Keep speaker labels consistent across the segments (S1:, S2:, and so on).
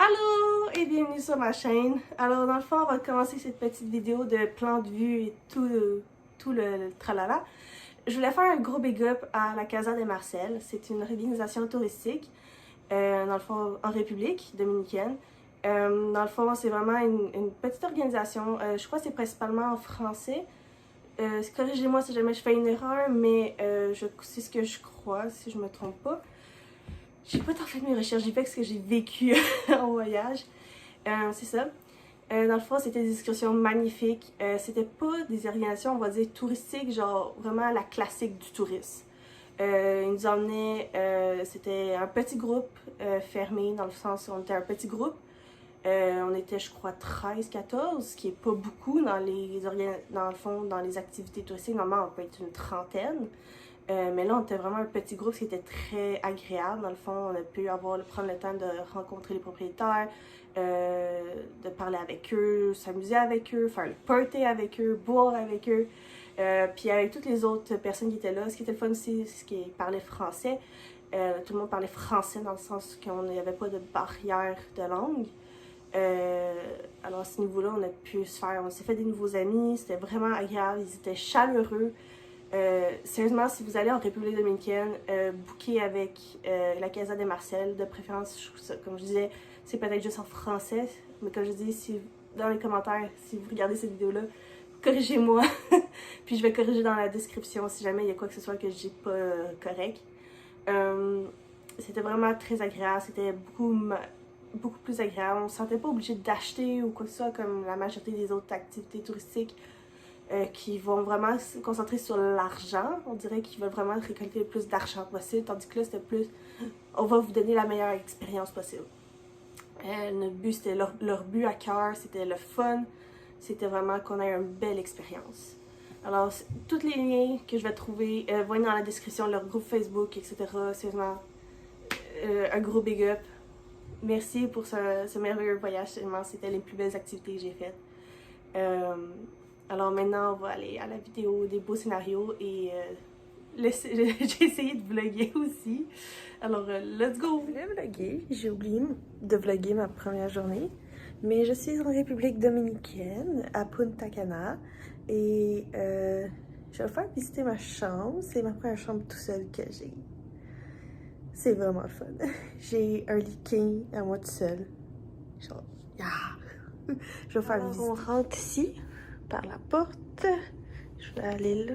S1: Allô et bienvenue sur ma chaîne. Alors dans le fond, on va commencer cette petite vidéo de plan de vue et tout le tralala. Je voulais faire un gros big up à la Casa de Marcel. C'est une organisation touristique, dans le fond, en République dominicaine. Dans le fond, c'est vraiment une petite organisation. Je crois que c'est principalement en français. Corrigez-moi si jamais je fais une erreur, mais c'est ce que je crois, si je me trompe pas. J'ai pas tant fait mes recherches, j'ai fait ce que j'ai vécu en voyage. C'est ça. Dans le fond, c'était des excursions magnifiques. C'était pas des organisations, on va dire, touristiques, genre vraiment la classique du tourisme. Ils nous emmenaient, c'était un petit groupe fermé, dans le sens où on était un petit groupe. On était, je crois, 13-14, ce qui est pas beaucoup dans le fond, dans les activités touristiques. Normalement, on peut être une trentaine. Mais là, on était vraiment un petit groupe, ce qui était très agréable. Dans le fond, on a pu prendre le temps de rencontrer les propriétaires, de parler avec eux, s'amuser avec eux, faire le party avec eux, boire avec eux. Puis avec toutes les autres personnes qui étaient là, ce qui était le fun aussi, c'est qu'ils parlaient français. Tout le monde parlait français dans le sens qu'on n'avait pas de barrière de langue. Alors à ce niveau-là, on s'est fait des nouveaux amis, c'était vraiment agréable, ils étaient chaleureux. Sérieusement, si vous allez en République dominicaine, bookez avec la Casa de Marcel, de préférence, comme je disais, c'est peut-être juste en français, mais comme je dis, dans les commentaires, si vous regardez cette vidéo-là, corrigez-moi, puis je vais corriger dans la description si jamais il y a quoi que ce soit que j'ai pas correct. C'était vraiment très agréable, c'était beaucoup plus agréable, on ne se sentait pas obligé d'acheter ou quoi que ce soit comme la majorité des autres activités touristiques. Qui vont vraiment se concentrer sur l'argent. On dirait qu'ils veulent vraiment récolter le plus d'argent possible, tandis que là, c'était plus on va vous donner la meilleure expérience possible. Notre but, c'était leur but à cœur, c'était le fun, c'était vraiment qu'on ait une belle expérience. Alors, tous les liens que je vais trouver vont être dans la description, leur groupe Facebook, etc. C'est vraiment un gros big up. Merci pour ce merveilleux voyage, c'était les plus belles activités que j'ai faites. Alors maintenant, on va aller à la vidéo des beaux scénarios et j'ai essayé de vlogger aussi. Alors, let's go! Je voulais vlogger, j'ai oublié de vlogger ma première journée, mais je suis en République dominicaine, à Punta Cana, et je vais vous faire visiter ma chambre. C'est ma première chambre tout seule que j'ai. C'est vraiment fun. J'ai un lit king à moi tout seul. Genre, yeah! Je vais vous faire visiter. On rentre ici. Par la porte, je vais aller là.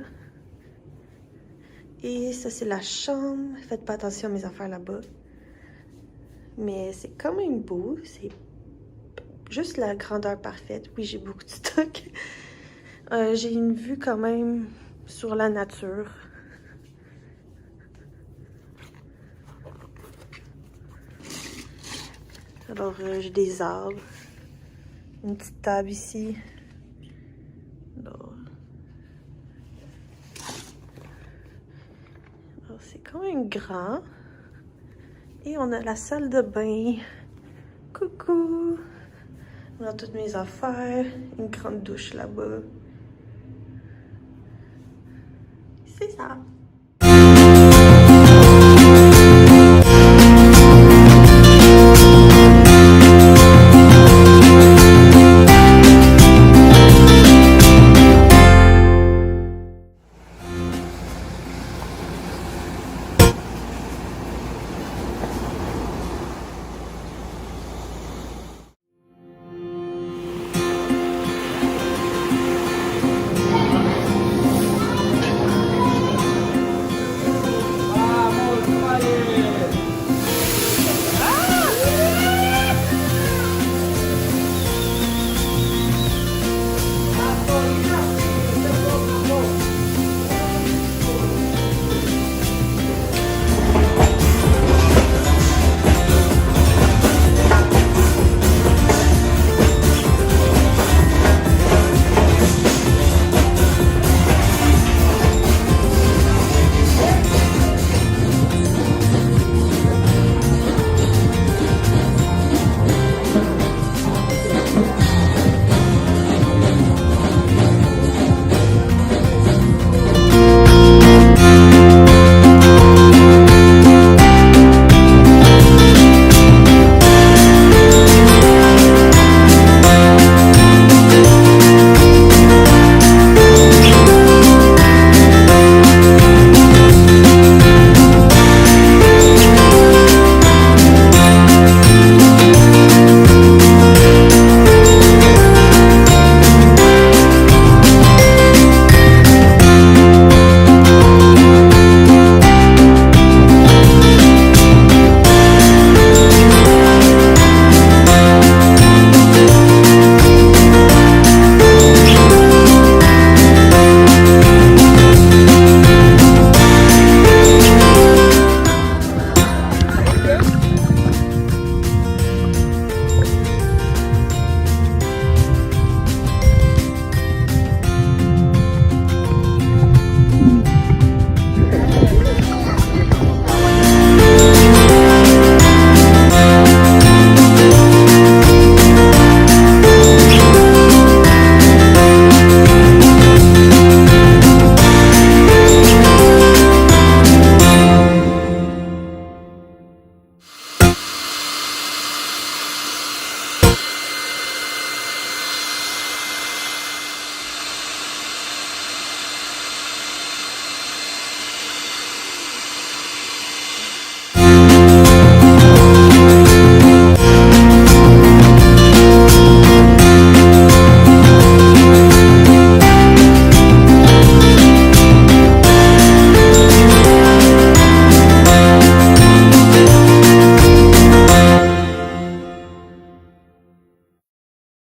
S1: Et ça, c'est la chambre. Faites pas attention à mes affaires là-bas. Mais c'est quand même beau. C'est juste la grandeur parfaite. Oui, j'ai beaucoup de stock. J'ai une vue quand même sur la nature. Alors, j'ai des arbres. Une petite table ici. C'est quand même grand. Et on a la salle de bain. Coucou! On a toutes mes affaires. Une grande douche là-bas. C'est ça.